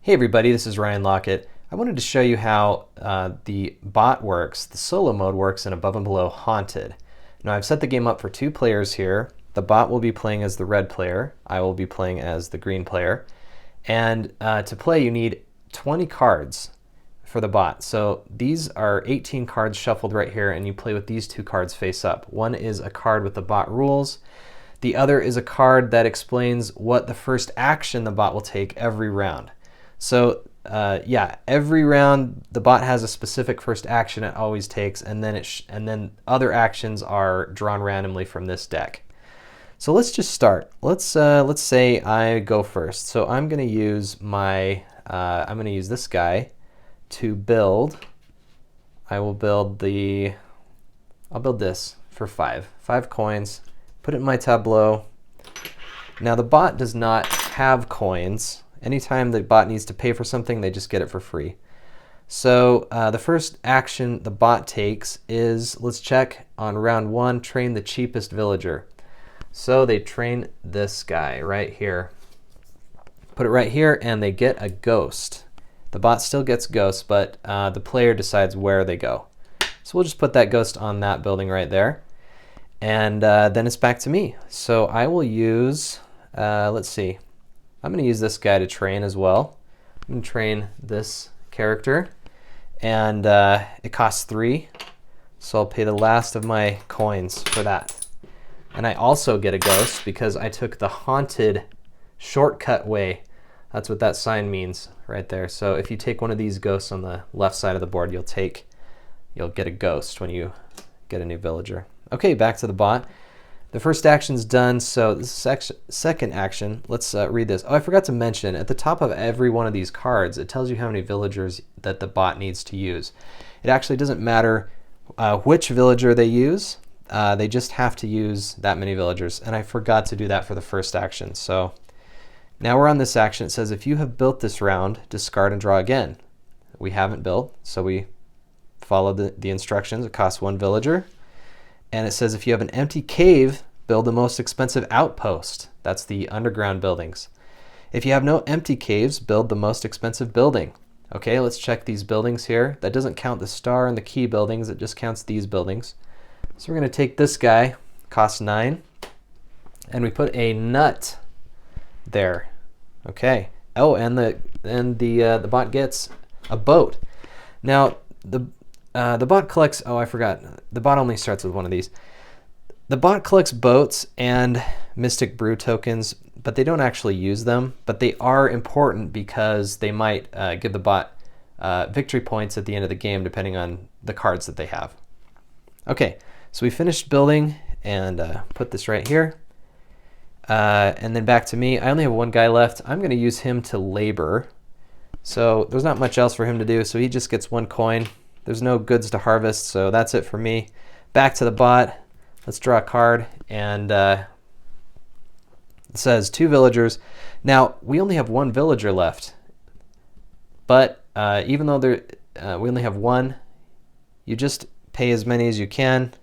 Hey everybody, this is Ryan Lockett. I wanted to show you how the bot works, the solo mode works in Above and Below Haunted. Now I've set the game up for 2 players here. The bot will be playing as the red player. I will be playing as the green player. And to play you need 20 cards for the bot. So these are 18 cards shuffled right here, and you play with these 2 cards face up. One is a card with the bot rules. The other is a card that explains what the first action the bot will take every round. So yeah, every round the bot has a specific first action it always takes, and then other actions are drawn randomly from this deck. So let's just start. Let's say I go first. So I'm going to use this guy to build. I'll build this for 5 coins. Put it in my tableau. Now the bot does not have coins. Anytime the bot needs to pay for something, they just get it for free. So the first action the bot takes is, let's check on round 1, train the cheapest villager. So they train this guy right here. Put it right here, and they get a ghost. The bot still gets ghosts, but the player decides where they go. So we'll just put that ghost on that building right there. And then it's back to me. So I will use, let's see. I'm going to use this guy to train as well. I'm going to train this character, and it costs 3, so I'll pay the last of my coins for that. And I also get a ghost because I took the haunted shortcut way. That's what that sign means right there. So if you take one of these ghosts on the left side of the board, you'll get a ghost when you get a new villager. Okay, back to the bot. The first action's done, so this is second action. Let's read this. Oh, I forgot to mention, at the top of every one of these cards, it tells you how many villagers that the bot needs to use. It actually doesn't matter which villager they use. They just have to use that many villagers, and I forgot to do that for the first action. So now we're on this action. It says, if you have built this round, discard and draw again. We haven't built, so we follow the instructions. It costs 1 villager. And it says if you have an empty cave, build the most expensive outpost. That's the underground buildings. If you have no empty caves, build the most expensive building. Okay, let's check these buildings here. That doesn't count the star and the key buildings. It just counts these buildings. So we're going to take this guy, costs 9, and we put a nut there. Okay. Oh, and the bot gets a boat. Now the bot collects, oh, I forgot. The bot only starts with one of these. The bot collects boats and Mystic Brew tokens, but they don't actually use them. But they are important because they might give the bot victory points at the end of the game, depending on the cards that they have. Okay, so we finished building and put this right here. And then back to me. I only have 1 guy left. I'm going to use him to labor. So there's not much else for him to do, so he just gets 1 coin. There's no goods to harvest, so that's it for me. Back to the bot. Let's draw a card, and it says 2 villagers. Now, we only have 1 villager left, but even though we only have 1, you just pay as many as you can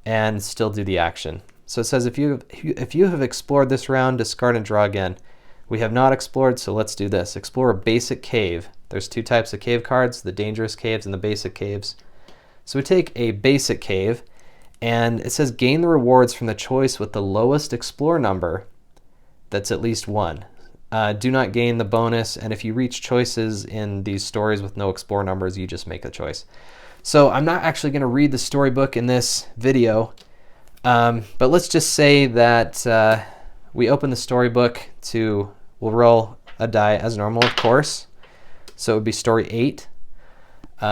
and still do the action. So it says if you have explored this round, discard and draw again. We have not explored, so let's do this. Explore a basic cave. There's 2 types of cave cards, the dangerous caves and the basic caves. So we take a basic cave, and it says gain the rewards from the choice with the lowest explore number that's at least 1. Do not gain the bonus, and if you reach choices in these stories with no explore numbers, you just make a choice. So I'm not actually going to read the storybook in this video, but let's just say that we open the storybook we'll roll a die as normal, of course. So it would be story 8.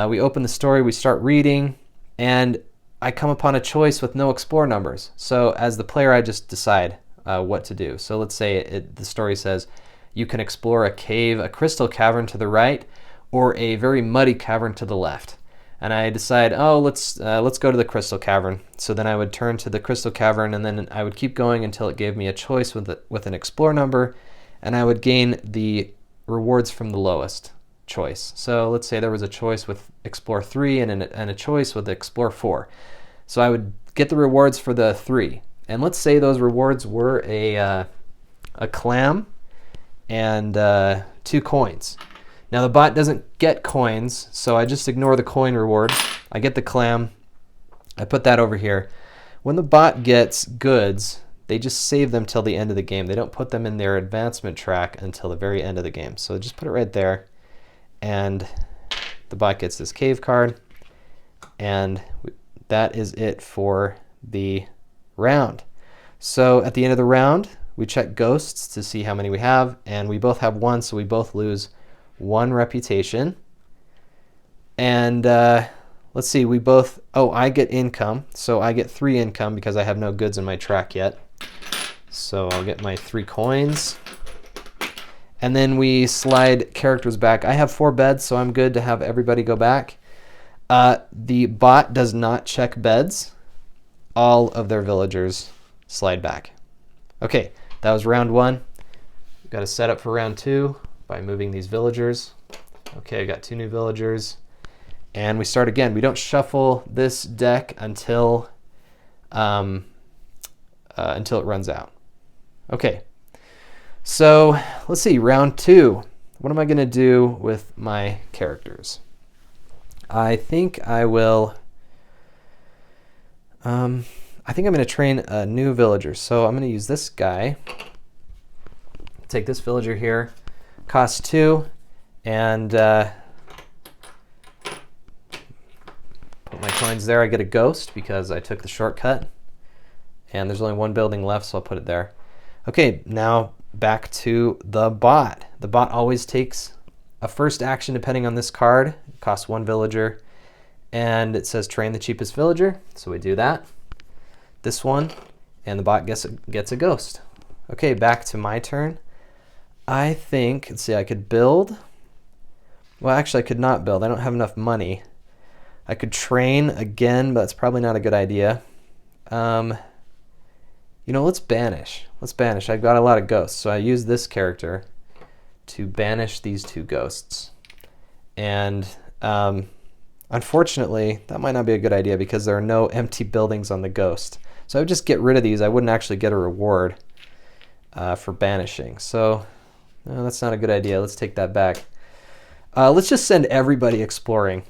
We open the story, we start reading, and I come upon a choice with no explore numbers. So as the player, I just decide what to do. So let's say the story says you can explore a cave, a crystal cavern to the right, or a very muddy cavern to the left. And I decide, oh, let's go to the crystal cavern. So then I would turn to the crystal cavern, and then I would keep going until it gave me a choice with an explore number, and I would gain the rewards from the lowest choice. So let's say there was a choice with explore 3 and a choice with explore 4. So I would get the rewards for the 3. And let's say those rewards were a clam and 2 coins. Now the bot doesn't get coins, so I just ignore the coin reward. I get the clam. I put that over here. When the bot gets goods, they just save them till the end of the game. They don't put them in their advancement track until the very end of the game. So just put it right there, and the bot gets this cave card, and that is it for the round. So at the end of the round, we check ghosts to see how many we have, and we both have 1, so we both lose 1 reputation. And let's see, we both, I get income, so I get 3 income because I have no goods in my track yet. So I'll get my 3 coins. And then we slide characters back. I have 4 beds, so I'm good to have everybody go back. The bot does not check beds. All of their villagers slide back. Okay, that was round 1. We've got to set up for round 2 by moving these villagers. Okay, I got 2 new villagers. And we start again. We don't shuffle this deck until it runs out. Okay, so let's see, round 2. What am I going to do with my characters? I think I will. I think I'm going to train a new villager. So I'm going to use this guy. Take this villager here. Costs 2, and put my coins there. I get a ghost because I took the shortcut. And there's only 1 building left, so I'll put it there. Okay, now back to the bot. The bot always takes a first action depending on this card. It costs 1 villager. And it says train the cheapest villager, so we do that. This one, and the bot gets a ghost. Okay, back to my turn. I think, let's see, I could build. Well, actually, I could not build. I don't have enough money. I could train again, but that's probably not a good idea. Let's banish. Let's banish. I've got a lot of ghosts, so I use this character to banish these 2 ghosts. And unfortunately, that might not be a good idea because there are no empty buildings on the ghost. So I would just get rid of these. I wouldn't actually get a reward for banishing. So no, that's not a good idea. Let's take that back. Let's just send everybody exploring.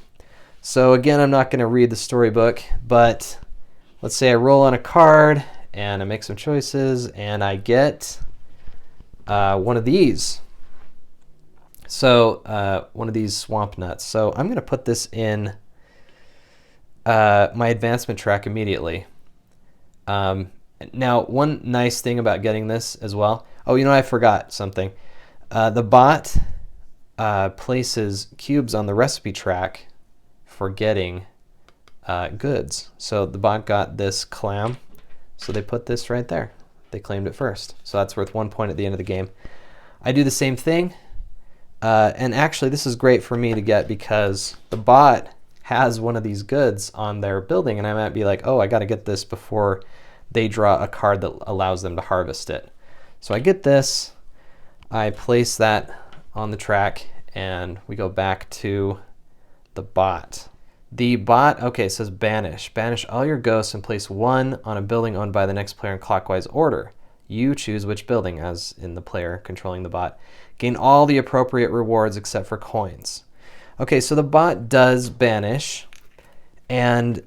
So again, I'm not going to read the storybook, but let's say I roll on a card and I make some choices and I get one of these. So one of these swamp nuts. So I'm going to put this in my advancement track immediately. Now, one nice thing about getting this as well. Oh, I forgot something. The bot places cubes on the recipe track for getting goods. So the bot got this clam, so they put this right there. They claimed it first. So that's worth 1 point at the end of the game. I do the same thing. And actually, this is great for me to get because the bot has one of these goods on their building, and I might be like, I got to get this before they draw a card that allows them to harvest it. So I get this, I place that on the track, and we go back to the bot. The bot, it says banish. Banish all your ghosts and place 1 on a building owned by the next player in clockwise order. You choose which building, as in the player controlling the bot. Gain all the appropriate rewards except for coins. Okay, so the bot does banish, and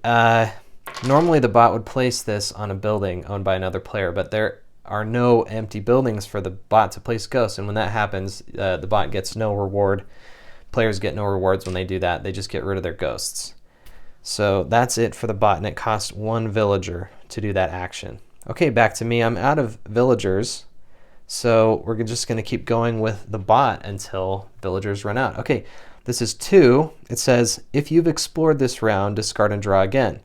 normally the bot would place this on a building owned by another player, but there are no empty buildings for the bot to place ghosts, and when that happens, the bot gets no reward. Players get no rewards when they do that. They just get rid of their ghosts. So that's it for the bot, and it costs 1 villager to do that action. Okay, back to me. I'm out of villagers, so we're just going to keep going with the bot until villagers run out. Okay, this is 2. It says, if you've explored this round, discard and draw again.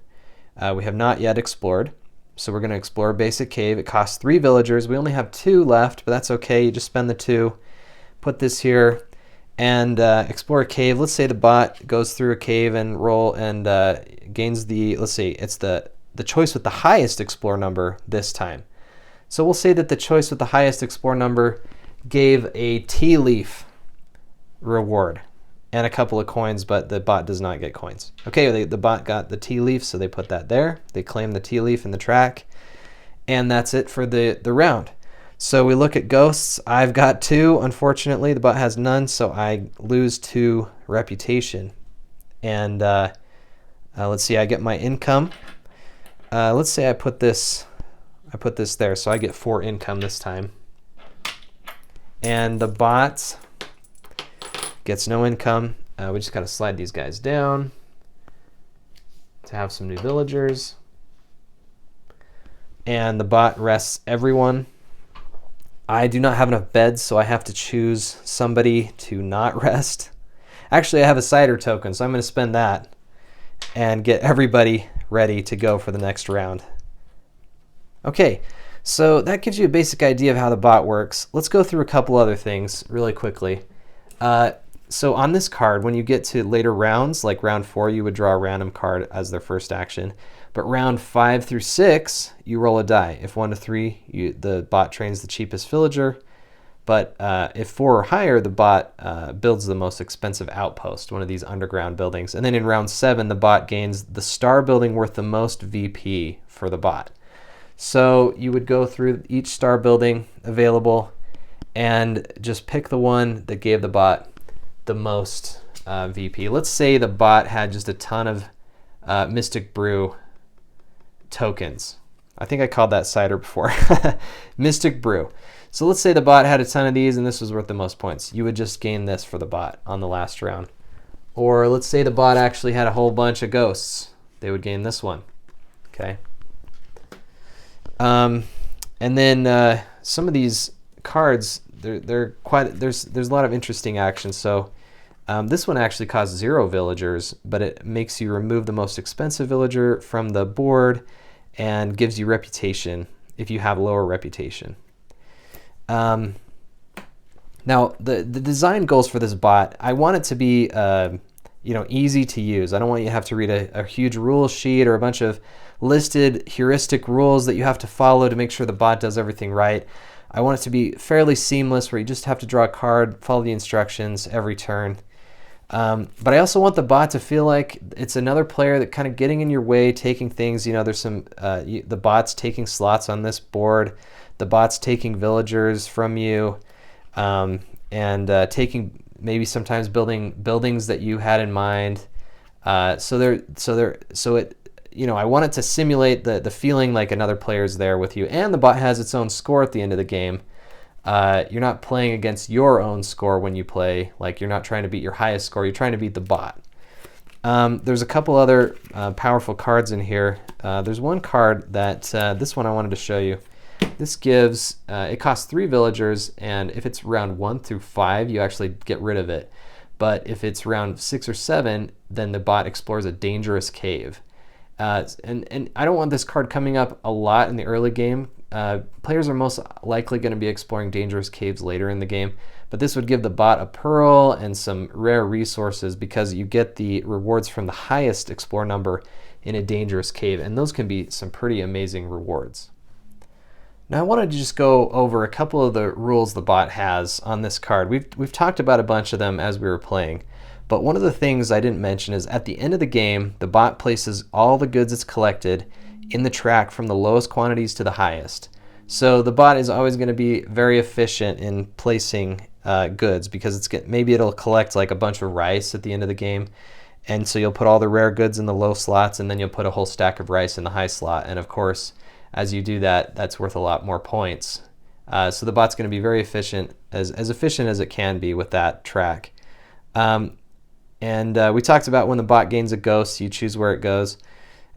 We have not yet explored, so we're going to explore basic cave. It costs 3 villagers. We only have 2 left, but that's okay. You just spend the 2. Put this here and explore a cave. Let's say the bot goes through a cave and roll and gains the, let's see, it's the choice with the highest explore number this time. So we'll say that the choice with the highest explore number gave a tea leaf reward and a couple of coins, but the bot does not get coins. Okay, the bot got the tea leaf, so they put that there. They claim the tea leaf in the track, and that's it for the round. So we look at ghosts. I've got 2. Unfortunately, the bot has none, so I lose 2 reputation. And let's see, I get my income. Let's say I put this there, so I get 4 income this time. And the bot gets no income. We just gotta slide these guys down to have some new villagers. And the bot rests everyone. I do not have enough beds, so I have to choose somebody to not rest. Actually, I have a cider token, so I'm going to spend that and get everybody ready to go for the next round. Okay, so that gives you a basic idea of how the bot works. Let's go through a couple other things really quickly. So on this card, when you get to later rounds, like round 4, you would draw a random card as their first action. But round 5 through 6, you roll a die. If 1 to 3, the bot trains the cheapest villager. But if 4 or higher, the bot builds the most expensive outpost, one of these underground buildings. And then in round 7, the bot gains the star building worth the most VP for the bot. So you would go through each star building available and just pick the one that gave the bot the most VP. Let's say the bot had just a ton of Mystic Brew tokens. I think I called that cider before. Mystic Brew. So let's say the bot had a ton of these and this was worth the most points. You would just gain this for the bot on the last round. Or let's say the bot actually had a whole bunch of ghosts. They would gain this one. Okay. And then some of these cards, they're quite, there's a lot of interesting actions. So this one actually costs 0 villagers, but it makes you remove the most expensive villager from the board and gives you reputation if you have lower reputation. Now the design goals for this bot, I want it to be easy to use. I don't want you to have to read a huge rule sheet or a bunch of listed heuristic rules that you have to follow to make sure the bot does everything right. I want it to be fairly seamless where you just have to draw a card, follow the instructions every turn. But I also want the bot to feel like it's another player that kind of getting in your way, taking things, there's some, the bot's taking slots on this board, the bot's taking villagers from you, and taking maybe sometimes building buildings that you had in mind. I want it to simulate the feeling like another player's there with you, and the bot has its own score at the end of the game. You're not playing against your own score when you play, like you're not trying to beat your highest score, you're trying to beat the bot. There's a couple other powerful cards in here. There's one card that, this one I wanted to show you. This gives, it costs 3 villagers, and if it's round 1 through 5, you actually get rid of it. But if it's round 6 or 7, then the bot explores a dangerous cave. And I don't want this card coming up a lot in the early game. Players are most likely going to be exploring dangerous caves later in the game, but this would give the bot a pearl and some rare resources because you get the rewards from the highest explore number in a dangerous cave, and those can be some pretty amazing rewards. Now I wanted to just go over a couple of the rules the bot has on this card. We've talked about a bunch of them as we were playing, but one of the things I didn't mention is at the end of the game, the bot places all the goods it's collected in the track from the lowest quantities to the highest. So the bot is always going to be very efficient in placing goods because maybe it'll collect like a bunch of rice at the end of the game, and so you'll put all the rare goods in the low slots and then you'll put a whole stack of rice in the high slot, and of course as you do that, that's worth a lot more points. So the bot's going to be very efficient, as efficient as it can be with that track. We talked about when the bot gains a ghost, you choose where it goes.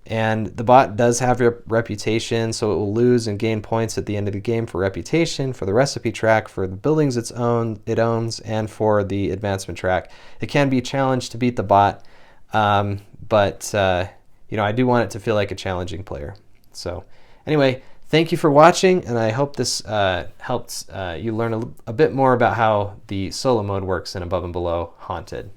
And the bot does have a reputation, so it will lose and gain points at the end of the game for reputation, for the recipe track, for the buildings it owns, and for the advancement track. It can be a challenge to beat the bot, but I do want it to feel like a challenging player. So anyway, thank you for watching, and I hope this helped you learn a bit more about how the solo mode works in Above and Below Haunted.